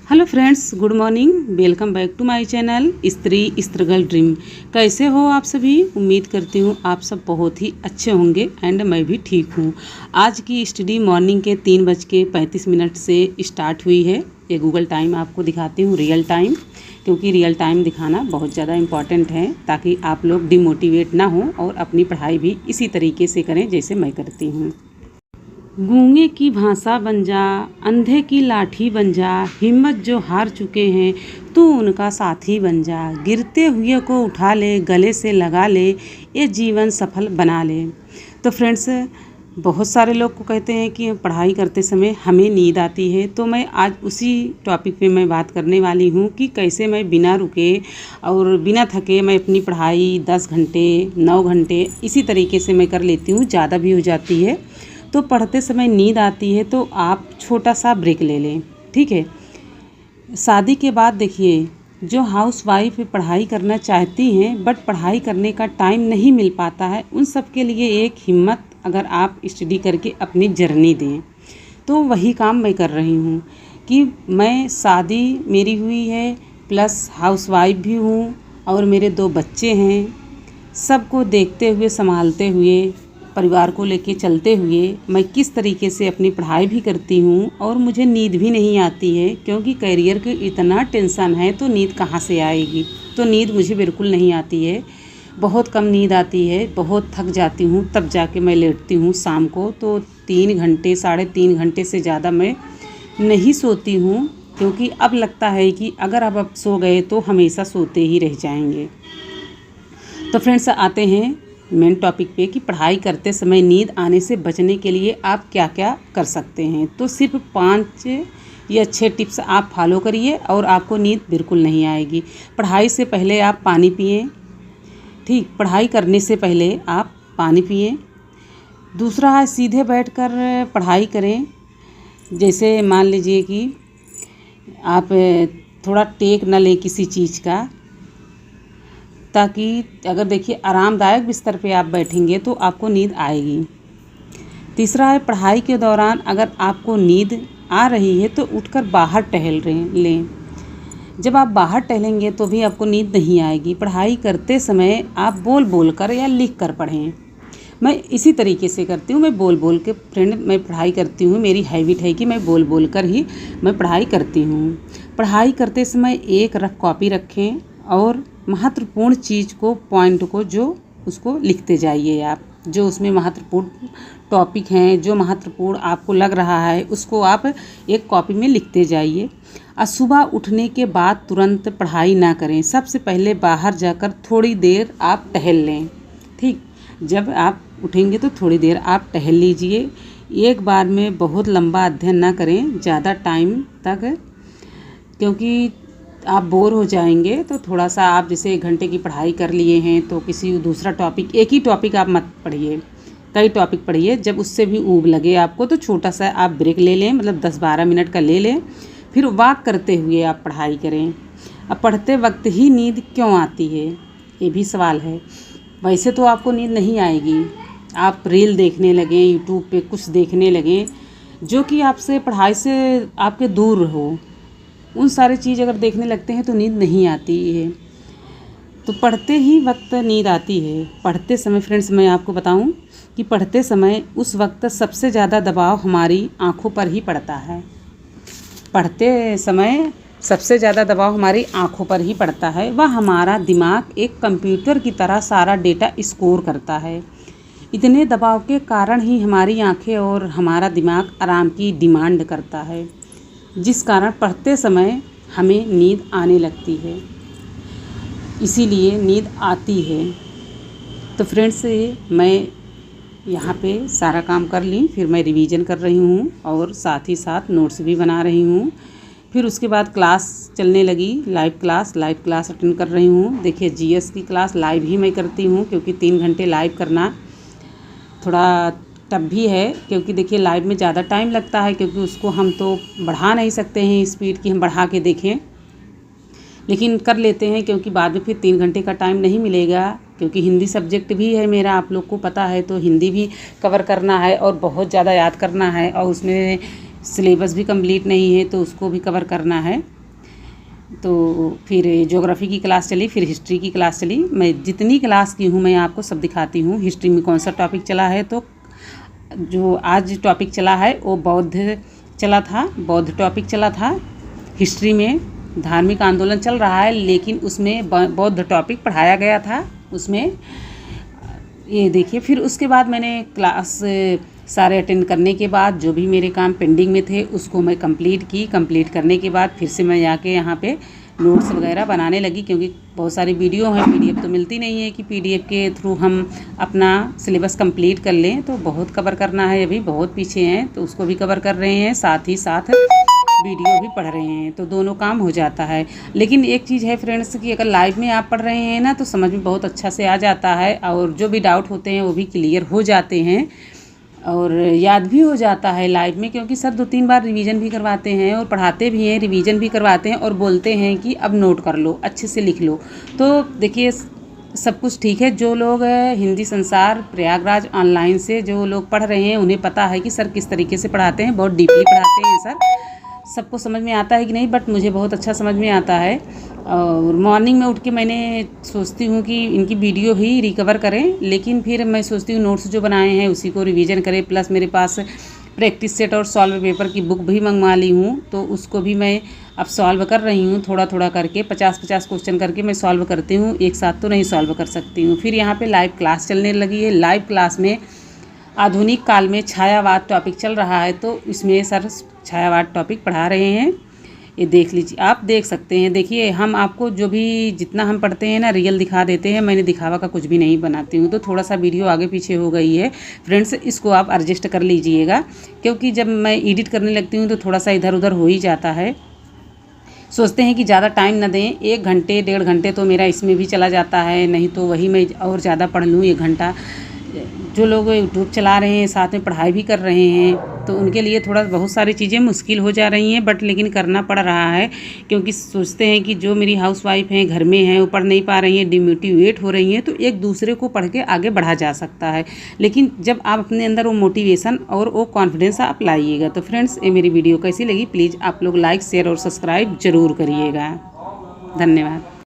Hello friends, good morning. Welcome back to my channel Stree struggle dream. कैसे हो आप सभी? उम्मीद करती हूँ आप सब बहुत ही अच्छे होंगे एंड मैं भी ठीक हूँ। आज की स्टडी मॉर्निंग के 3:35 से स्टार्ट हुई है। ये गूगल टाइम आपको दिखाती हूँ, रियल टाइम, क्योंकि रियल टाइम दिखाना बहुत ज़्यादा इम्पॉर्टेंट है ताकि आप लोग डिमोटिवेट ना हों और अपनी पढ़ाई भी इसी तरीके से करें जैसे मैं करती हूँ। गूंगे की भाषा बन जा, अंधे की लाठी बन जा, हिम्मत जो हार चुके हैं तू उनका साथी बन जा, गिरते हुए को उठा ले, गले से लगा ले, ये जीवन सफल बना ले। तो फ्रेंड्स, बहुत सारे लोग को कहते हैं कि पढ़ाई करते समय हमें नींद आती है, तो मैं आज उसी टॉपिक पे मैं बात करने वाली हूँ कि कैसे मैं बिना रुके और बिना थके मैं अपनी पढ़ाई 10 घंटे 9 घंटे इसी तरीके से मैं कर लेती हूँ। ज़्यादा भी हो जाती है तो पढ़ते समय नींद आती है तो आप छोटा सा ब्रेक ले लें, ठीक है। शादी के बाद देखिए, जो हाउसवाइफ पढ़ाई करना चाहती हैं बट पढ़ाई करने का टाइम नहीं मिल पाता है, उन सब के लिए एक हिम्मत अगर आप स्टडी करके अपनी जर्नी दें तो वही काम मैं कर रही हूँ कि मैं शादी मेरी हुई है प्लस हाउसवाइफ भी हूँ और मेरे 2 बच्चे हैं। सबको देखते हुए, संभालते हुए, परिवार को लेके चलते हुए मैं किस तरीके से अपनी पढ़ाई भी करती हूँ और मुझे नींद भी नहीं आती है, क्योंकि करियर के इतना टेंशन है तो नींद कहाँ से आएगी। तो नींद मुझे बिल्कुल नहीं आती है, बहुत कम नींद आती है, बहुत थक जाती हूँ तब जाके मैं लेटती हूँ शाम को। तो 3 घंटे 3.5 घंटे से ज़्यादा मैं नहीं सोती हूँ, क्योंकि अब लगता है कि अगर अब सो गए तो हमेशा सोते ही रह जाएंगे। तो फ्रेंड्स, आते हैं मेन टॉपिक पे कि पढ़ाई करते समय नींद आने से बचने के लिए आप क्या क्या कर सकते हैं। तो सिर्फ 5 या 6 टिप्स आप फॉलो करिए और आपको नींद बिल्कुल नहीं आएगी। पढ़ाई से पहले आप पानी पिएं, ठीक, पढ़ाई करने से पहले आप पानी पिएं। दूसरा है सीधे बैठकर पढ़ाई करें। जैसे मान लीजिए कि आप थोड़ा टेक न लें किसी चीज़ का, ताकि अगर देखिए आरामदायक बिस्तर पे आप बैठेंगे तो आपको नींद आएगी। तीसरा है पढ़ाई के दौरान अगर आपको नींद आ रही है तो उठकर बाहर टहल लें। जब आप बाहर टहलेंगे तो भी आपको नींद नहीं आएगी। पढ़ाई करते समय आप बोल बोल कर या लिख कर पढ़ें। मैं इसी तरीके से करती हूँ, मैं बोल बोल के फ्रेंड मैं पढ़ाई करती हूँ। मेरी हैबिट है कि मैं बोल बोल कर ही मैं पढ़ाई करती हूँ। पढ़ाई करते समय एक कॉपी रखें और महत्वपूर्ण चीज़ को, पॉइंट को, जो उसको लिखते जाइए आप, जो उसमें महत्वपूर्ण टॉपिक हैं, जो महत्वपूर्ण आपको लग रहा है उसको आप एक कॉपी में लिखते जाइए। और सुबह उठने के बाद तुरंत पढ़ाई ना करें, सबसे पहले बाहर जाकर थोड़ी देर आप टहल लें, ठीक। जब आप उठेंगे तो थोड़ी देर आप टहल लीजिए। एक बार में बहुत लंबा अध्ययन ना करें ज़्यादा टाइम तक, क्योंकि आप बोर हो जाएंगे। तो थोड़ा सा आप जैसे 1 घंटे की पढ़ाई कर लिए हैं तो किसी दूसरा टॉपिक, एक ही टॉपिक आप मत पढ़िए, कई टॉपिक पढ़िए। जब उससे भी ऊब लगे आपको तो छोटा सा आप ब्रेक ले लें, मतलब 10-12 मिनट का ले लें, फिर वॉक करते हुए आप पढ़ाई करें। अब पढ़ते वक्त ही नींद क्यों आती है, ये भी सवाल है। वैसे तो आपको नींद नहीं आएगी, आप रील देखने लगें, यूट्यूब पे कुछ देखने लगें जो कि आपसे पढ़ाई से आपके दूर हो, उन सारी चीज़ अगर देखने लगते हैं तो नींद नहीं आती है। तो पढ़ते ही वक्त नींद आती है। पढ़ते समय फ्रेंड्स, मैं आपको बताऊं कि पढ़ते समय उस वक्त सबसे ज़्यादा दबाव हमारी आँखों पर ही पड़ता है। पढ़ते समय सबसे ज़्यादा दबाव हमारी आँखों पर ही पड़ता है। वह हमारा दिमाग एक कंप्यूटर की तरह सारा डेटा स्कोर करता है। इतने दबाव के कारण ही हमारी आँखें और हमारा दिमाग आराम की डिमांड करता है, जिस कारण पढ़ते समय हमें नींद आने लगती है, इसीलिए नींद आती है। तो फ्रेंड्स, मैं यहाँ पे सारा काम कर ली, फिर मैं रिवीजन कर रही हूँ और साथ ही साथ नोट्स भी बना रही हूँ। फिर उसके बाद क्लास चलने लगी, लाइव क्लास अटेंड कर रही हूँ। देखिए, जीएस की क्लास लाइव ही मैं करती हूँ, क्योंकि 3 घंटे लाइव करना थोड़ा टफ भी है, क्योंकि देखिए लाइव में ज़्यादा टाइम लगता है, क्योंकि उसको हम तो बढ़ा नहीं सकते हैं स्पीड की, हम बढ़ा के देखें, लेकिन कर लेते हैं क्योंकि बाद में फिर 3 घंटे का टाइम नहीं मिलेगा। क्योंकि हिंदी सब्जेक्ट भी है मेरा, आप लोग को पता है, तो हिंदी भी कवर करना है और बहुत ज़्यादा याद करना है, और उसमें सिलेबस भी कंप्लीट नहीं है तो उसको भी कवर करना है। तो फिर ज्योग्राफी की क्लास चली, फिर हिस्ट्री की क्लास चली। मैं जितनी क्लास की हूँ मैं आपको सब दिखाती हूँ। हिस्ट्री में कौन सा टॉपिक चला है, तो जो आज टॉपिक चला है वो बौद्ध चला था, बौद्ध टॉपिक चला था। हिस्ट्री में धार्मिक आंदोलन चल रहा है, लेकिन उसमें बौद्ध टॉपिक पढ़ाया गया था उसमें, ये देखिए। फिर उसके बाद मैंने क्लास सारे अटेंड करने के बाद जो भी मेरे काम पेंडिंग में थे उसको मैं कंप्लीट करने के बाद फिर से मैं जाके यहाँ पे नोट्स वगैरह बनाने लगी, क्योंकि बहुत सारी वीडियो हैं, पीडीएफ तो मिलती नहीं है कि पीडीएफ के थ्रू हम अपना सिलेबस कंप्लीट कर लें। तो बहुत कवर करना है, अभी बहुत पीछे हैं, तो उसको भी कवर कर रहे हैं, साथ ही साथ वीडियो भी पढ़ रहे हैं, तो दोनों काम हो जाता है। लेकिन एक चीज़ है फ्रेंड्स कि अगर लाइव में आप पढ़ रहे हैं ना तो समझ में बहुत अच्छा से आ जाता है, और जो भी डाउट होते हैं वो भी क्लियर हो जाते हैं और याद भी हो जाता है लाइव में, क्योंकि सर 2-3 बार रिवीजन भी करवाते हैं और पढ़ाते भी हैं, रिवीजन भी करवाते हैं और बोलते हैं कि अब नोट कर लो, अच्छे से लिख लो। तो देखिए सब कुछ ठीक है। जो लोग हिंदी संसार प्रयागराज ऑनलाइन से जो लोग पढ़ रहे हैं उन्हें पता है कि सर किस तरीके से पढ़ाते हैं, बहुत डीपली पढ़ाते हैं सर। सबको समझ में आता है कि नहीं, बट मुझे बहुत अच्छा समझ में आता है। और मॉर्निंग में उठ के मैंने सोचती हूँ कि इनकी वीडियो ही रिकवर करें, लेकिन फिर मैं सोचती हूँ नोट्स जो बनाए हैं उसी को रिवीजन करें। प्लस मेरे पास प्रैक्टिस सेट और सॉल्व पेपर की बुक भी मंगवा ली हूँ, तो उसको भी मैं अब सॉल्व कर रही हूँ, थोड़ा थोड़ा करके 50-50 क्वेश्चन करके मैं सॉल्व करती हूँ, एक साथ तो नहीं सॉल्व कर सकती हूँ। फिर यहाँ पे लाइव क्लास चलने लगी है। लाइव क्लास में आधुनिक काल में छायावाद टॉपिक चल रहा है, तो इसमें सर छायावाद टॉपिक पढ़ा रहे हैं। ये देख लीजिए, आप देख सकते हैं। देखिए हम आपको जो भी जितना हम पढ़ते हैं ना रियल दिखा देते हैं, मैंने दिखावा का कुछ भी नहीं बनाती हूँ। तो थोड़ा सा वीडियो आगे पीछे हो गई है फ्रेंड्स, इसको आप एडजस्ट कर लीजिएगा, क्योंकि जब मैं एडिट करने लगती हूँ तो थोड़ा सा इधर उधर हो ही जाता है। सोचते हैं कि ज़्यादा टाइम ना दें, 1 घंटे 1.5 घंटे तो मेरा इसमें भी चला जाता है, नहीं तो वही मैं और ज़्यादा पढ़ लूँ 1 घंटा। जो लोग यूट्यूब चला रहे हैं साथ में पढ़ाई भी कर रहे हैं, तो उनके लिए थोड़ा बहुत सारी चीज़ें मुश्किल हो जा रही हैं, बट लेकिन करना पड़ रहा है, क्योंकि सोचते हैं कि जो मेरी हाउसवाइफ हैं, घर में हैं, वो पढ़ नहीं पा रही हैं, डिमोटिवेट हो रही हैं, तो एक दूसरे को पढ़ के आगे बढ़ा जा सकता है। लेकिन जब आप अपने अंदर वो मोटिवेशन और वो कॉन्फिडेंस आप लाइएगा। तो फ्रेंड्स, ये मेरी वीडियो कैसी लगी प्लीज़ आप लोग लाइक शेयर और सब्सक्राइब ज़रूर करिएगा। धन्यवाद।